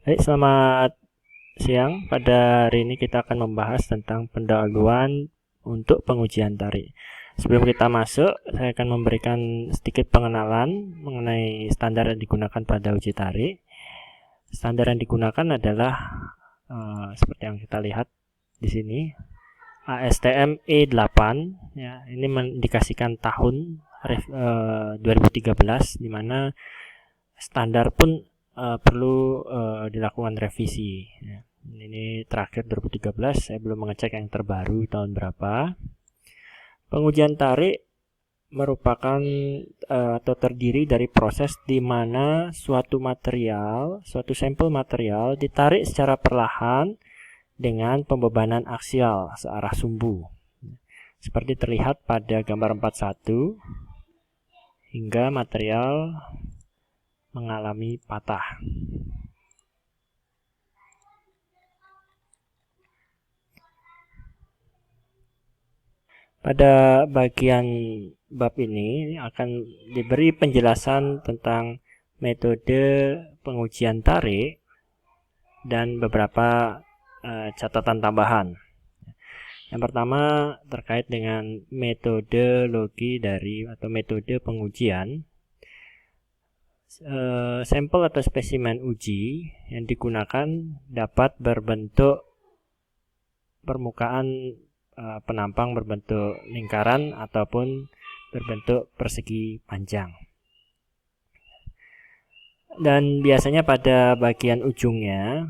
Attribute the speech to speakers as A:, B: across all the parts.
A: Baik, selamat siang. Pada hari ini kita akan membahas tentang pendahuluan untuk pengujian tarik. Sebelum kita masuk, saya akan memberikan sedikit pengenalan mengenai standar yang digunakan pada uji tarik. Standar yang digunakan adalah seperti yang kita lihat di sini, ASTM E8. Ya, ini mengindikasikan tahun 2013, di mana standar pun perlu dilakukan revisi. Ya. Ini terakhir 2013, saya belum mengecek yang terbaru tahun berapa. Pengujian tarik merupakan atau terdiri dari proses di mana suatu sampel material ditarik secara perlahan dengan pembebanan aksial searah sumbu. Seperti terlihat pada gambar 41, hingga material mengalami patah. Pada bagian bab ini akan diberi penjelasan tentang metode pengujian tarik dan beberapa catatan tambahan. Yang pertama terkait dengan metodologi atau metode pengujian. Sampel atau spesimen uji yang digunakan dapat berbentuk permukaan penampang berbentuk lingkaran ataupun berbentuk persegi panjang. Dan biasanya pada bagian ujungnya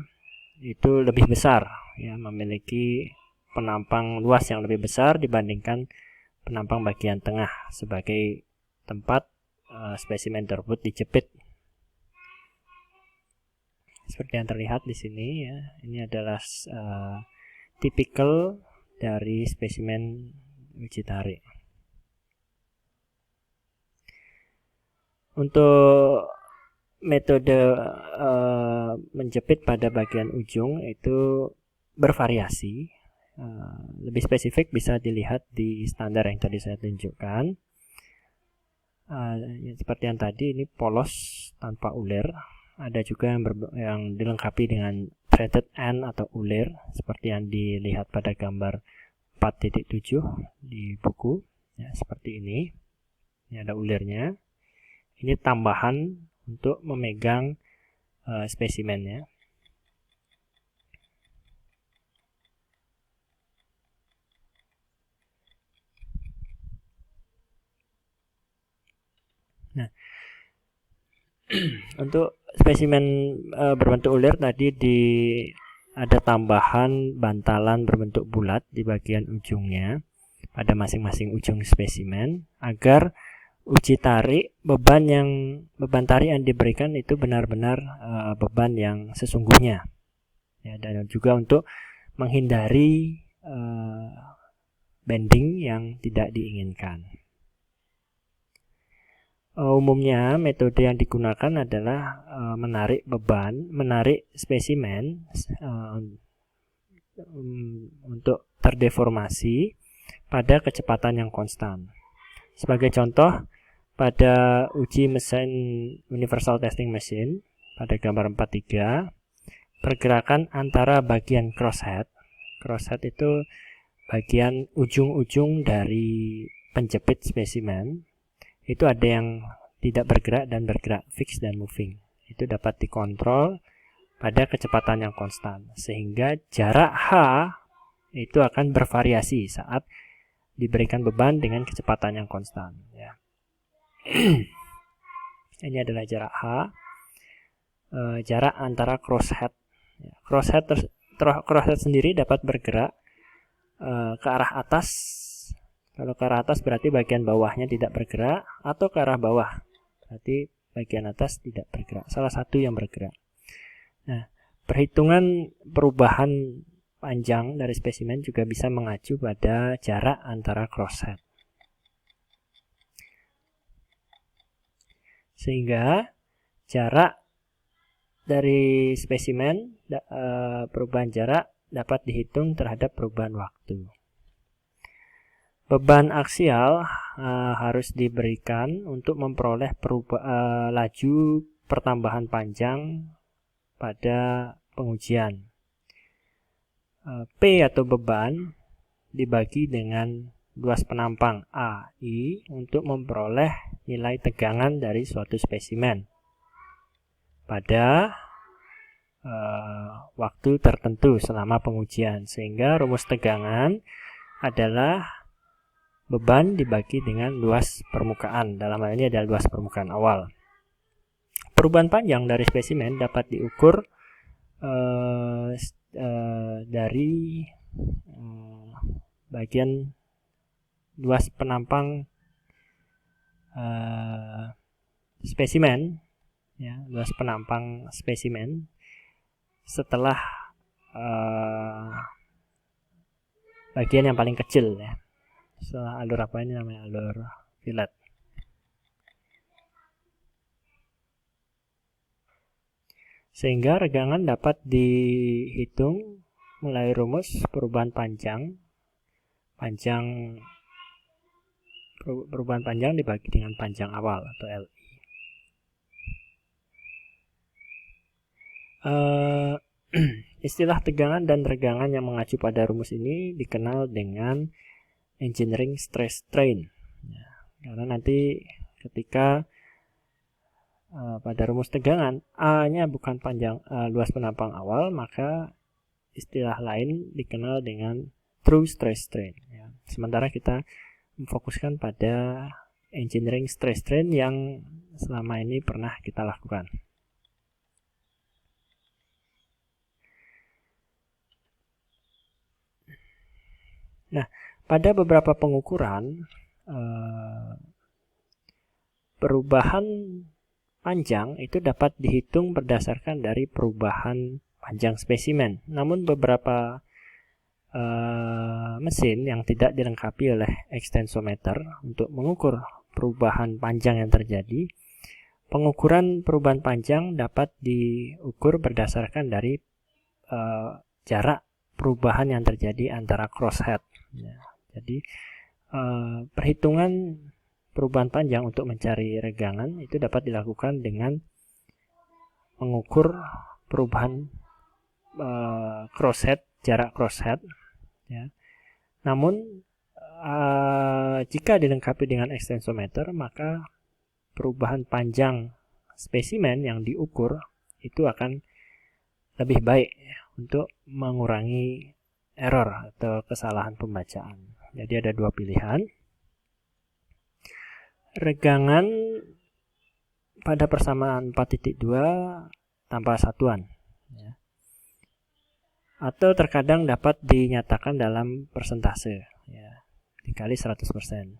A: itu lebih besar, ya, memiliki penampang luas yang lebih besar dibandingkan penampang bagian tengah sebagai tempat spesimen tersebut dijepit. Seperti yang terlihat di sini, ya, ini adalah tipikal dari spesimen uji tarik. Untuk metode menjepit pada bagian ujung itu bervariasi. Lebih spesifik bisa dilihat di standar yang tadi saya tunjukkan. Seperti yang tadi, ini polos tanpa ulir. Ada juga yang dilengkapi dengan threaded end atau ulir, seperti yang dilihat pada gambar 4.7 di buku, ya, seperti ini. Ini ada ulirnya. Ini tambahan untuk memegang spesimennya. Nah, untuk spesimen berbentuk ulir tadi ada tambahan bantalan berbentuk bulat di bagian ujungnya pada masing-masing ujung spesimen agar uji tarik beban tarik yang diberikan itu benar-benar beban yang sesungguhnya, ya, dan juga untuk menghindari bending yang tidak diinginkan. Umumnya metode yang digunakan adalah menarik spesimen untuk terdeformasi pada kecepatan yang konstan. Sebagai contoh, pada uji mesin Universal Testing Machine pada gambar 43, pergerakan antara bagian crosshead itu bagian ujung-ujung dari penjepit spesimen, itu ada yang tidak bergerak dan bergerak, fixed dan moving. Itu dapat dikontrol pada kecepatan yang konstan, sehingga jarak H itu akan bervariasi saat diberikan beban dengan kecepatan yang konstan, ya. Ini adalah jarak H, jarak antara crosshead. Crosshead sendiri dapat bergerak ke arah atas. Kalau ke arah atas berarti bagian bawahnya tidak bergerak, atau ke arah bawah berarti bagian atas tidak bergerak. Salah satu yang bergerak. Nah, perhitungan perubahan panjang dari spesimen juga bisa mengacu pada jarak antara crosshead. Sehingga jarak dari spesimen, perubahan jarak dapat dihitung terhadap perubahan waktu. Beban aksial harus diberikan untuk memperoleh laju pertambahan panjang pada pengujian. P atau beban dibagi dengan luas penampang AI untuk memperoleh nilai tegangan dari suatu spesimen pada waktu tertentu selama pengujian, sehingga rumus tegangan adalah beban dibagi dengan luas permukaan. Dalam hal ini adalah luas permukaan awal. Perubahan panjang dari spesimen dapat diukur dari bagian luas penampang spesimen, ya, luas penampang spesimen setelah bagian yang paling kecil, ya. Setelah alur apa ini namanya alur fillet. Sehingga regangan dapat dihitung mulai rumus perubahan panjang dibagi dengan panjang awal atau LI. Istilah tegangan dan regangan yang mengacu pada rumus ini dikenal dengan engineering stress strain, ya, karena nanti ketika pada rumus tegangan A-nya bukan panjang luas penampang awal, maka istilah lain dikenal dengan true stress strain, ya. Sementara kita memfokuskan pada engineering stress strain yang selama ini pernah kita lakukan. Nah, pada beberapa pengukuran perubahan panjang itu dapat dihitung berdasarkan dari perubahan panjang spesimen. Namun beberapa mesin yang tidak dilengkapi oleh ekstensometer untuk mengukur perubahan panjang yang terjadi, pengukuran perubahan panjang dapat diukur berdasarkan dari jarak perubahan yang terjadi antara crosshead, ya. Jadi perhitungan perubahan panjang untuk mencari regangan itu dapat dilakukan dengan mengukur perubahan crosshead, jarak crosshead, ya. Namun jika dilengkapi dengan ekstensometer, maka perubahan panjang spesimen yang diukur itu akan lebih baik, ya, untuk mengurangi error atau kesalahan pembacaan. Jadi ada dua pilihan. Regangan pada persamaan 4.2 tanpa satuan, ya. Atau terkadang dapat dinyatakan dalam persentase, ya, dikali 100%.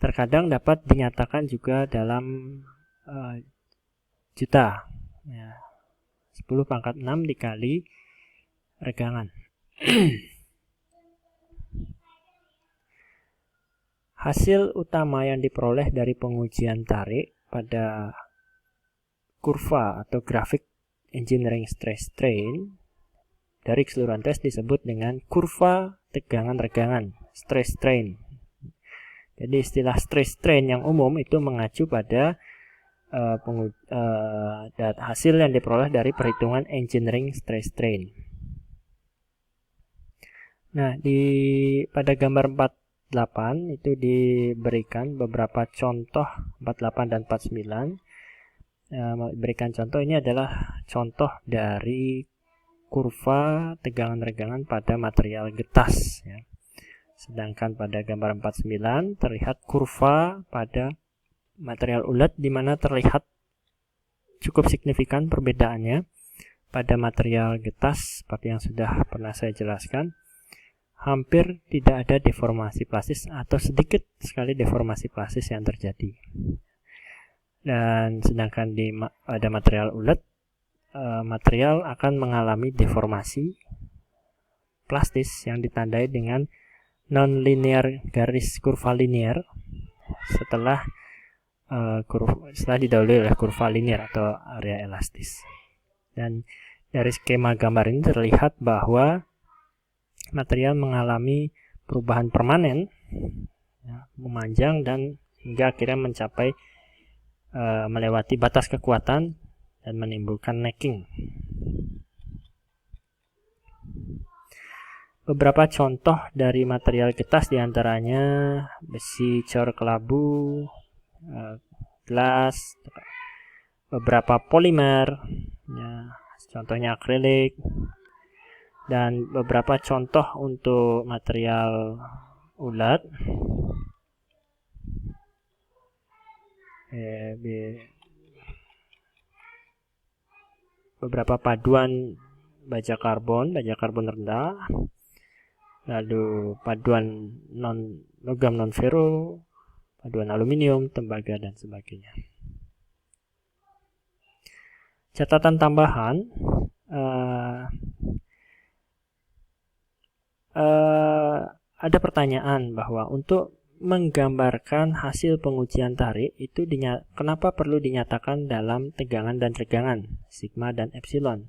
A: Terkadang dapat dinyatakan juga dalam juta, ya, 10⁻⁶ dikali regangan. Hasil utama yang diperoleh dari pengujian tarik pada kurva atau grafik engineering stress strain dari keseluruhan tes disebut dengan kurva tegangan regangan, stress strain. Jadi istilah stress strain yang umum itu mengacu pada hasil yang diperoleh dari perhitungan engineering stress strain. Nah, pada gambar 48 itu diberikan beberapa contoh 48 dan 49. Berikan contoh, ini adalah contoh dari kurva tegangan regangan pada material getas, ya. Sedangkan pada gambar 49 terlihat kurva pada material ulet, di mana terlihat cukup signifikan perbedaannya. Pada material getas, seperti yang sudah pernah saya jelaskan, hampir tidak ada deformasi plastis atau sedikit sekali deformasi plastis yang terjadi. Dan sedangkan pada material ulet, material akan mengalami deformasi plastis yang ditandai dengan non-linear garis kurva linear setelah didahului oleh kurva linear atau area elastis. Dan dari skema gambar ini terlihat bahwa material mengalami perubahan permanen, ya, memanjang dan hingga akhirnya mencapai melewati batas kekuatan dan menimbulkan necking. Beberapa contoh dari material getas diantaranya besi cor kelabu, gelas, beberapa polimer, ya, contohnya akrilik, dan beberapa contoh untuk material ulat, beberapa paduan baja karbon rendah, lalu paduan logam non ferro, paduan aluminium, tembaga, dan sebagainya. Catatan tambahan, ada pertanyaan bahwa untuk menggambarkan hasil pengujian tarik itu kenapa perlu dinyatakan dalam tegangan dan regangan, sigma dan epsilon?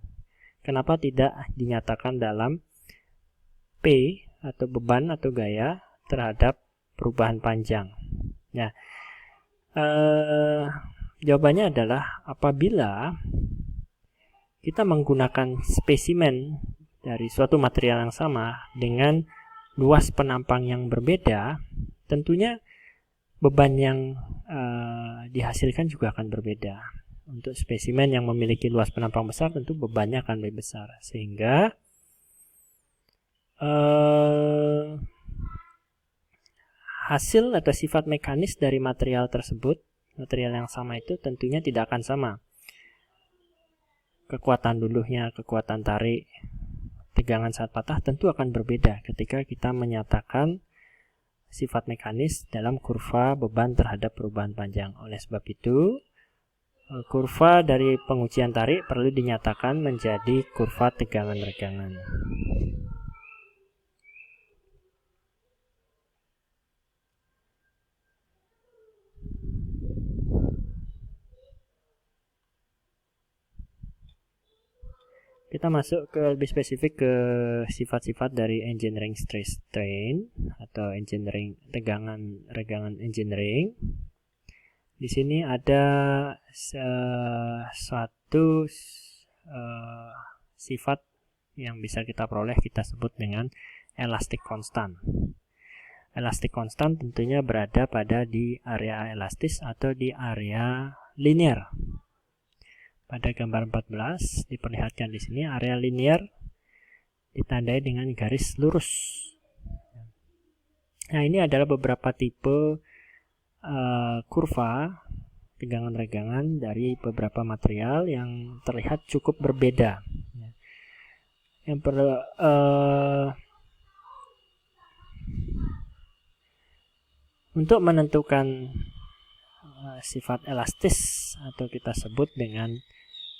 A: Kenapa tidak dinyatakan dalam P atau beban atau gaya terhadap perubahan panjang? Nah, jawabannya adalah apabila kita menggunakan spesimen dari suatu material yang sama dengan luas penampang yang berbeda, tentunya beban yang dihasilkan juga akan berbeda. Untuk spesimen yang memiliki luas penampang besar, tentu bebannya akan lebih besar. Sehingga hasil atau sifat mekanis dari material tersebut, material yang sama itu tentunya tidak akan sama. Kekuatan luluhnya, kekuatan tarik, tegangan saat patah tentu akan berbeda ketika kita menyatakan sifat mekanis dalam kurva beban terhadap perubahan panjang. Oleh sebab itu, kurva dari pengujian tarik perlu dinyatakan menjadi kurva tegangan regangan. Kita masuk ke lebih spesifik ke sifat-sifat dari engineering stress strain atau engineering tegangan regangan engineering. Di sini ada suatu sifat yang bisa kita peroleh, kita sebut dengan elastic constant. Elastic constant tentunya berada di area elastis atau di area linear. Pada gambar 14 diperlihatkan di sini area linear ditandai dengan garis lurus. Nah, ini adalah beberapa tipe kurva tegangan regangan dari beberapa material yang terlihat cukup berbeda. Yang perlu untuk menentukan sifat elastis atau kita sebut dengan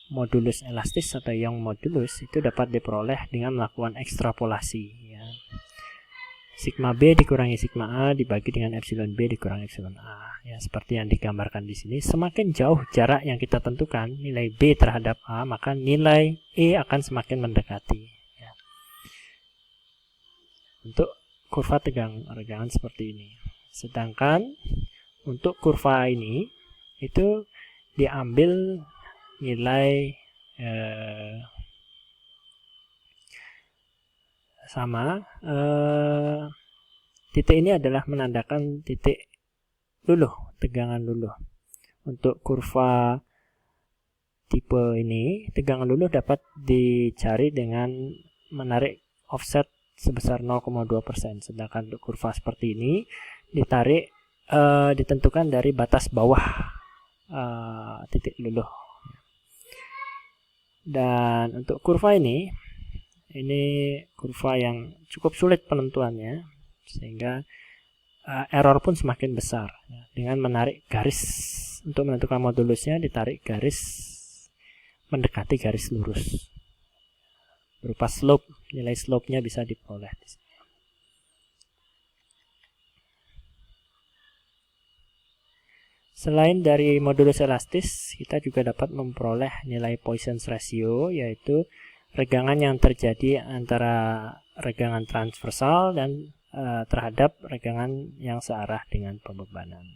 A: modulus elastis atau Young modulus itu dapat diperoleh dengan melakukan ekstrapolasi, ya. Sigma B dikurangi sigma A dibagi dengan epsilon B dikurangi epsilon A, ya, seperti yang digambarkan di sini. Semakin jauh jarak yang kita tentukan nilai B terhadap A, maka nilai E akan semakin mendekati, ya. Untuk kurva tegangan regangan seperti ini. Sedangkan untuk kurva ini itu diambil nilai sama. Titik ini adalah menandakan titik luluh, tegangan luluh. Untuk kurva tipe ini, tegangan luluh dapat dicari dengan menarik offset sebesar 0,2%. Sedangkan untuk kurva seperti ini ditentukan dari batas bawah titik luluh. Dan untuk kurva ini kurva yang cukup sulit penentuannya, sehingga error pun semakin besar, ya. Dengan menarik garis untuk menentukan modulusnya, ditarik garis mendekati garis lurus berupa slope. Nilai slope-nya bisa diperoleh di sini. Selain dari modulus elastis, kita juga dapat memperoleh nilai Poisson's ratio, yaitu regangan yang terjadi antara regangan transversal dan terhadap regangan yang searah dengan pembebanan.